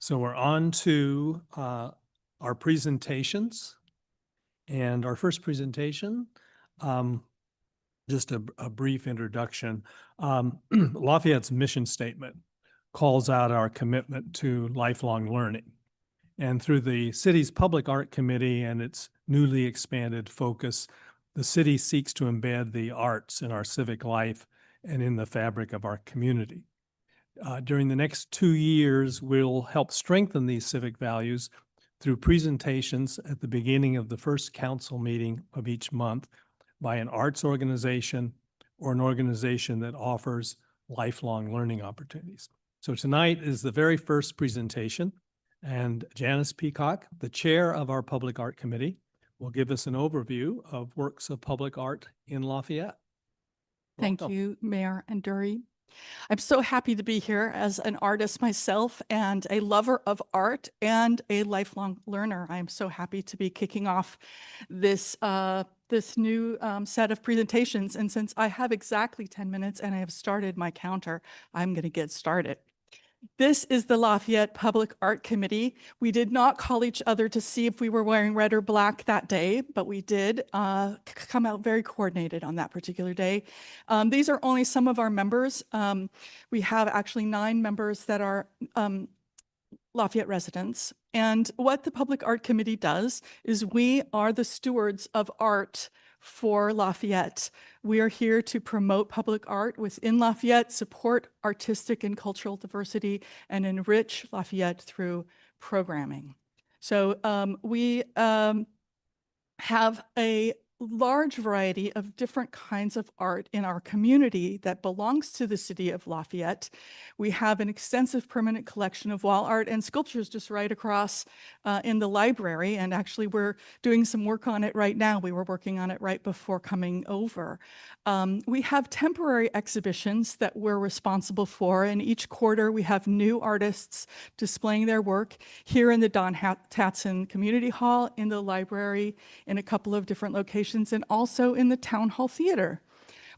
So we're on to our presentations. And our first presentation, just a brief introduction. Lafayette's mission statement calls out our commitment to lifelong learning. And through the city's Public Art Committee and its newly expanded focus, the city seeks to embed the arts in our civic life and in the fabric of our community. During the next 2 years, we'll help strengthen these civic values through presentations at the beginning of the first council meeting of each month by an arts organization or an organization that offers lifelong learning opportunities. So tonight is the very first presentation, and Janice Peacock, the chair of our Public Art Committee, will give us an overview of works of public art in Lafayette. Thank you, Mayor and Dury. I'm so happy to be here as an artist myself and a lover of art and a lifelong learner. I'm so happy to be kicking off this new set of presentations. And since I have exactly 10 minutes and I have started my counter, I'm going to get started. This is the Lafayette Public Art Committee. We did not call each other to see if we were wearing red or black that day, but we did come out very coordinated on that particular day. These are only some of our members. We have actually 9 members that are Lafayette residents. And what the Public Art Committee does is we are the stewards of art for Lafayette. We are here to promote public art within Lafayette, support artistic and cultural diversity, and enrich Lafayette through programming. So we have a large variety of different kinds of art in our community that belongs to the city of Lafayette. We have an extensive permanent collection of wall art and sculptures just right across in the library, and actually we're doing some work on it right now. We were working on it right before coming over. We have temporary exhibitions that we're responsible for, and each quarter we have new artists displaying their work here in the Don Tatson Community Hall, in the library, in a couple of different locations, and also in the Town Hall Theater.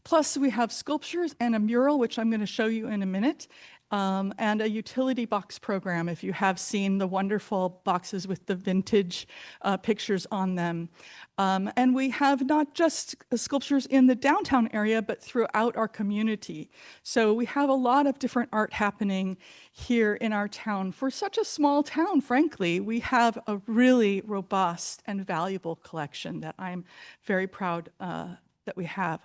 Plus, we have sculptures and a mural, which I'm going to show you in a minute, and a utility box program, if you have seen the wonderful boxes with the vintage pictures on them. And we have not just sculptures in the downtown area, but throughout our community. So we have a lot of different art happening here in our town. For such a small town, frankly, we have a really robust and valuable collection that I'm very proud that we have.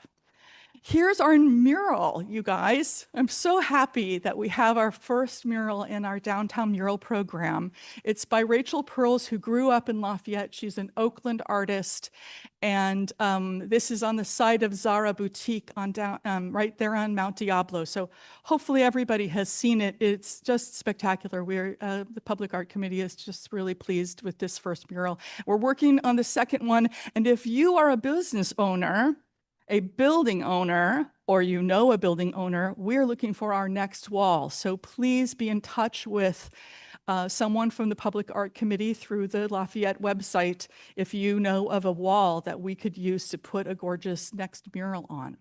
Here's our mural, you guys. I'm so happy that we have our first mural in our downtown mural program. It's by Rachel Pearls, who grew up in Lafayette. She's an Oakland artist. And this is on the side of Zara Boutique on right there on Mount Diablo. So hopefully everybody has seen it. It's just spectacular. The Public Art Committee is just really pleased with this first mural. We're working on the second one. And if you are a business owner, a building owner, or you know a building owner, we're looking for our next wall. So please be in touch with someone from the Public Art Committee through the Lafayette website if you know of a wall that we could use to put a gorgeous next mural on.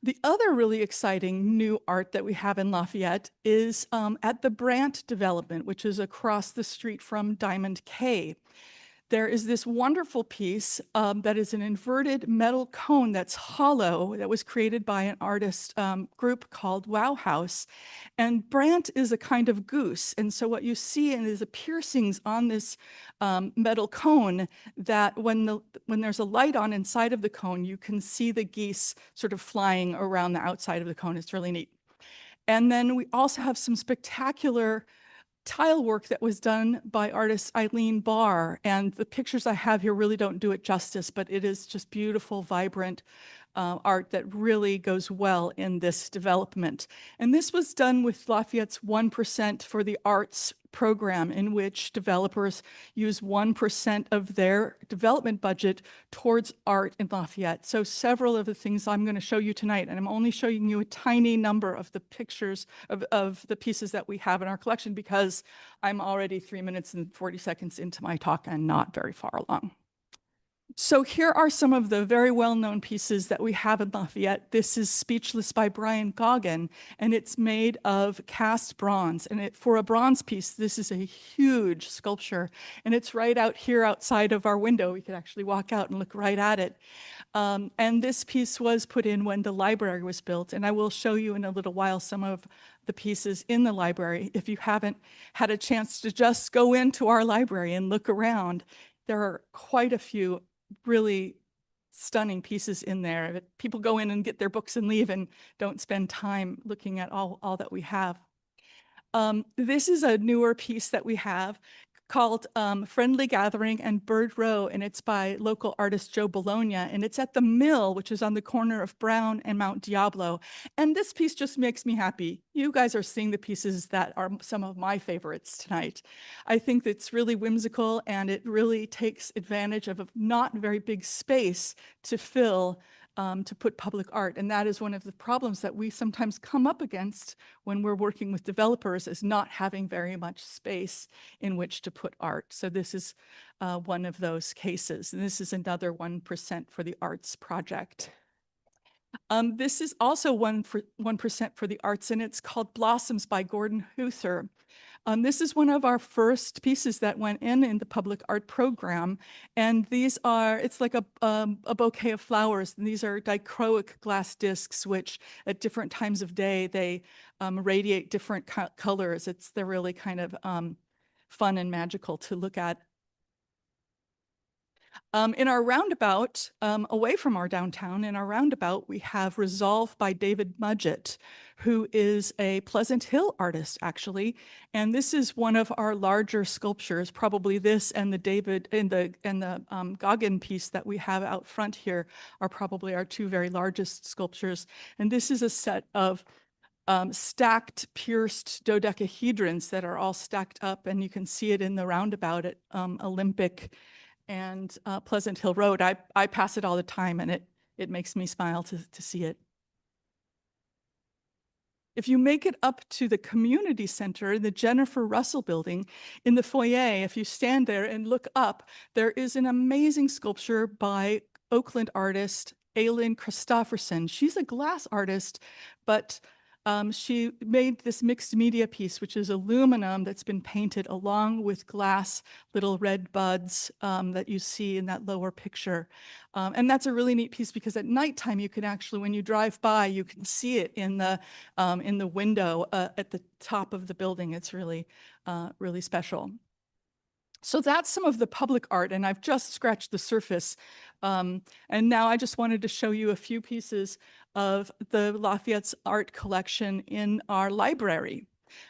The other really exciting new art that we have in Lafayette is at the Brandt development, which is across the street from Diamond K. There is this wonderful piece that is an inverted metal cone that's hollow that was created by an artist group called Wow House. And Brandt is a kind of goose. And so what you see is the piercings on this metal cone that when there's a light on inside of the cone, you can see the geese sort of flying around the outside of the cone. It's really neat. And then we also have some spectacular tile work that was done by artist Eileen Barr. And the pictures I have here really don't do it justice, but it is just beautiful, vibrant art that really goes well in this development. And this was done with Lafayette's 1% for the Arts program, in which developers use 1% of their development budget towards art in Lafayette. So several of the things I'm going to show you tonight, and I'm only showing you a tiny number of the pictures of the pieces that we have in our collection, because I'm already 3 minutes and 40 seconds into my talk and not very far along. So here are some of the very well-known pieces that we have in Lafayette. This is Speechless by Brian Goggin, and it's made of cast bronze. And for a bronze piece, this is a huge sculpture, and it's right out here outside of our window. We could actually walk out and look right at it. And this piece was put in when the library was built, and I will show you in a little while some of the pieces in the library. If you haven't had a chance to just go into our library and look around, there are quite a few really stunning pieces in there. People go in and get their books and leave and don't spend time looking at all that we have. This is a newer piece that we have called Friendly Gathering and Bird Row, and it's by local artist Joe Bologna, and it's at the Mill, which is on the corner of Brown and Mount Diablo. And this piece just makes me happy. You guys are seeing the pieces that are some of my favorites tonight. I think it's really whimsical, and it really takes advantage of a not very big space to fill to put public art. And that is one of the problems that we sometimes come up against when we're working with developers, is not having very much space in which to put art. So this is one of those cases. And this is another 1% for the arts project. This is also 1% for the arts, and it's called Blossoms by Gordon Huther. This is one of our first pieces that went in the public art program. And these are, it's like a bouquet of flowers. And these are dichroic glass discs, which at different times of day, they radiate different colors. They're really kind of fun and magical to look at. In our roundabout, away from our downtown, in our roundabout, we have Resolve by David Mudgett, who is a Pleasant Hill artist, actually. And this is one of our larger sculptures, probably this and the David and the Goggin piece that we have out front here are probably our two very largest sculptures. And this is a set of stacked pierced dodecahedrons that are all stacked up, and you can see it in the roundabout at Olympic and Pleasant Hill Road. I pass it all the time, and it makes me smile to see it. If you make it up to the community center, the Jennifer Russell building, in the foyer, if you stand there and look up, there is an amazing sculpture by Oakland artist Aylin Christofferson. She's a glass artist, but she made this mixed media piece, which is aluminum that's been painted along with glass little red buds that you see in that lower picture. And that's a really neat piece because at nighttime, you can actually, when you drive by, you can see it in the window at the top of the building. It's really, really special. So that's some of the public art, and I've just scratched the surface. And now I just wanted to show you a few pieces of the Lafayette's art collection in our library.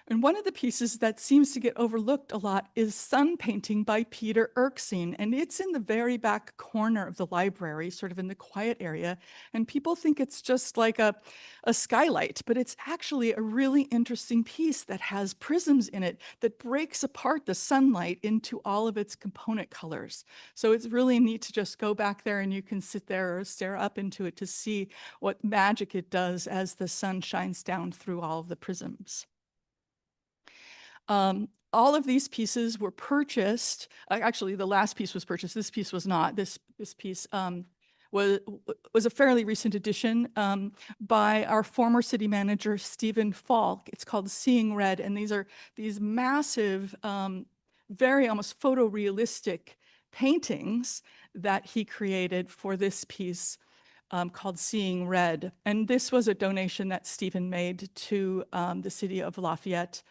And one of the pieces that seems to get overlooked a lot is Sun Painting by Peter Erskine. And it's in the very back corner of the library, sort of in the quiet area. And people think it's just like a skylight, but it's actually a really interesting piece that has prisms in it that breaks apart the sunlight into all of its component colors. So it's really neat to just go back there, and you can sit there or stare up into it to see what magic it does as the sun shines down through all of the prisms. All of these pieces were purchased. Actually, the last piece was purchased. This piece was not. This piece was a fairly recent addition by our former city manager, Stephen Falk. It's called Seeing Red, and these are these massive, very almost photorealistic paintings that he created for this piece called Seeing Red. And this was a donation that Stephen made to the city of Lafayette.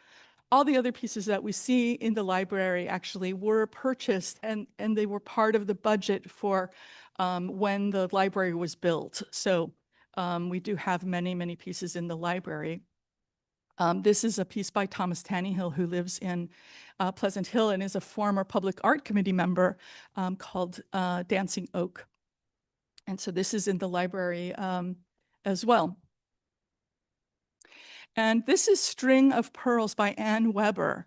All the other pieces that we see in the library actually were purchased, and they were part of the budget for when the library was built. So we do have many, many pieces in the library. This is a piece by Thomas Tannehill, who lives in Pleasant Hill and is a former public art committee member, called Dancing Oak. And so this is in the library as well. And this is String of Pearls by Anne Weber,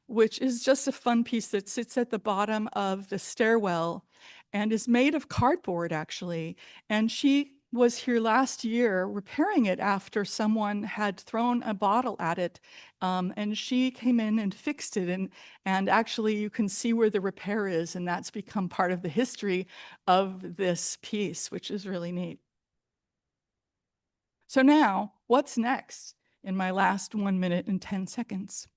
which is just a fun piece that sits at the bottom of the stairwell and is made of cardboard, actually. And she was here last year repairing it after someone had thrown a bottle at it. And she came in and fixed it. And actually you can see where the repair is, and that's become part of the history of this piece, which is really neat. So now, what's next in my last 1 minute and 10 seconds?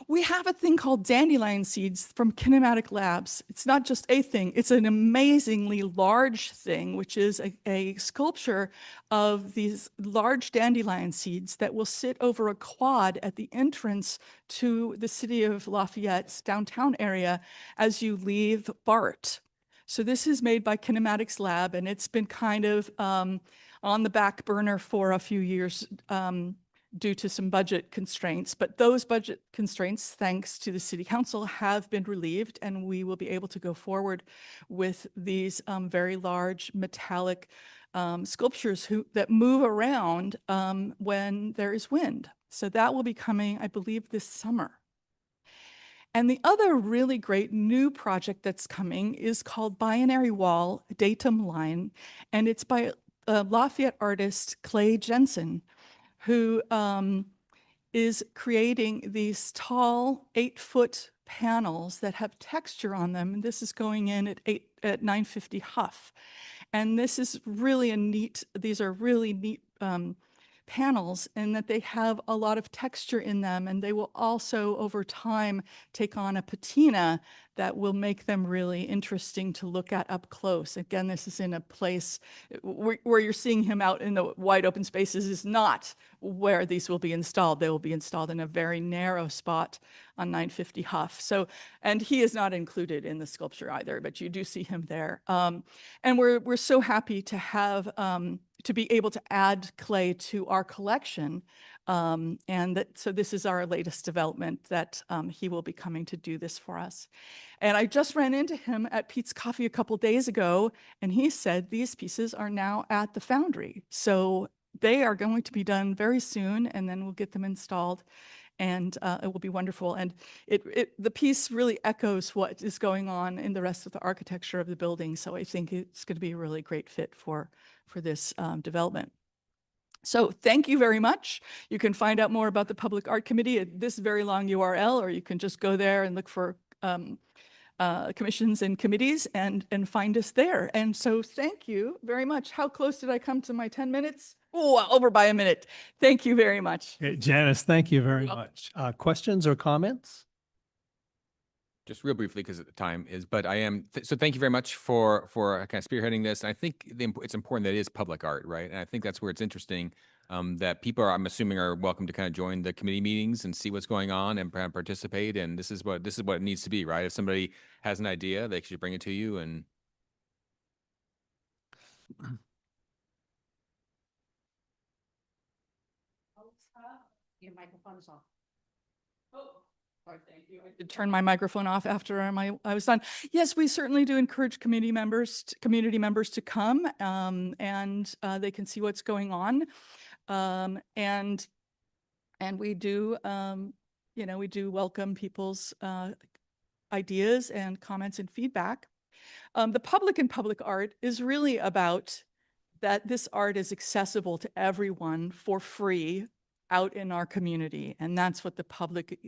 We have a thing called dandelion seeds from Kinematic Labs. It's not just a thing, it's an amazingly large thing, which is a sculpture of these large dandelion seeds that will sit over a quad at the entrance to the city of Lafayette's downtown area as you leave BART. So this is made by Kinematics Lab, and it's been kind of on the back burner for a few years due to some budget constraints, but those budget constraints, thanks to the City Council, have been relieved, and we will be able to go forward with these very large metallic sculptures that move around when there is wind. So that will be coming, I believe, this summer. And the other really great new project that's coming is called Binary Wall Datum Line, and it's by Lafayette artist Clay Jensen, who is creating these tall 8-foot panels that have texture on them. And this is going in at 950 Huff. And this is really these are really neat panels in that they have a lot of texture in them, and they will also over time take on a patina that will make them really interesting to look at up close. Again, this is in a place where you're seeing him out in the wide open spaces is not where these will be installed. They will be installed in a very narrow spot on 950 Huff. So, and he is not included in the sculpture either, but you do see him there. And we're so happy to have to be able to add Clay to our collection. So this is our latest development that he will be coming to do this for us. And I just ran into him at Pete's Coffee a couple days ago, and he said these pieces are now at the foundry. So they are going to be done very soon, and then we'll get them installed, and it will be wonderful. And the piece really echoes what is going on in the rest of the architecture of the building. So I think it's going to be a really great fit for this development. So thank you very much. You can find out more about the Public Art Committee at this very long URL, or you can just go there and look for commissions and committees and find us there. And so thank you very much. How close did I come to my 10 minutes? Oh, over by a minute. Thank you very much. Okay, Janice, thank you very much. Questions or comments? Just real briefly, because the time is, but I am, so thank you very much for kind of spearheading this. And I think it's important that it is public art, right? And I think that's where it's interesting that people are, I'm assuming, are welcome to kind of join the committee meetings and see what's going on and participate. And this is what it needs to be, right? If somebody has an idea, they should bring it to you. And Your microphone is off. Oh, sorry, thank you. I did turn my microphone off after I was done. Yes, we certainly do encourage community members to come, and they can see what's going on, and we do, we do welcome people's ideas and comments and feedback. The public and public art is really about that this art is accessible to everyone for free out in our community. And that's what the public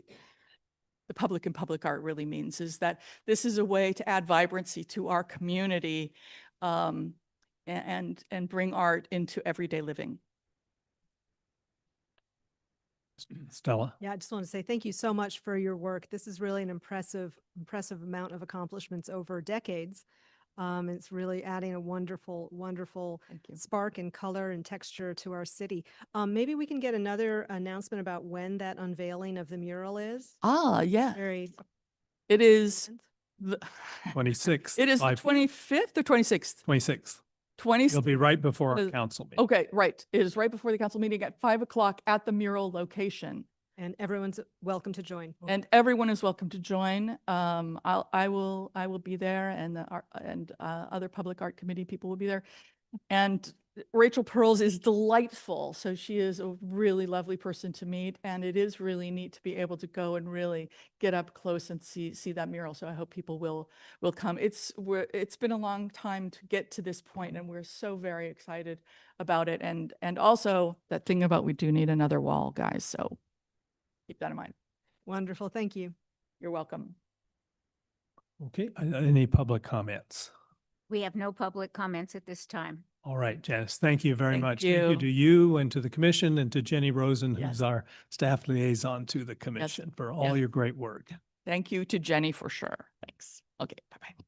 and public art really means, is that this is a way to add vibrancy to our community and bring art into everyday living. Stella? Yeah, I just want to say thank you so much for your work. This is really an impressive amount of accomplishments over decades. It's really adding a wonderful spark and color and texture to our city. Maybe we can get another announcement about when that unveiling of the mural is. Ah, yeah. It is the 26th. It is the 25th or 26th? 26th. 20. It'll be right before our council meeting. Okay, right. It is right before the council meeting at 5 o'clock at the mural location. And everyone's welcome to join. And everyone is welcome to join. I will be there, and other public art committee people will be there. And Rachel Pearls is delightful. So she is a really lovely person to meet. And it is really neat to be able to go and really get up close and see that mural. So I hope people will come. It's been a long time to get to this point, and we're so very excited about it. And also that thing about we do need another wall, guys. So keep that in mind. Wonderful. Thank you. You're welcome. Okay, any public comments? We have no public comments at this time. All right, Janice, thank you very Thank much. Thank you you. to you and to the commission and to Jenny Rosen, Yes. who's our staff liaison to the commission, for all Yes. your great work. Thank you to Jenny for sure. Thanks. Okay, bye-bye.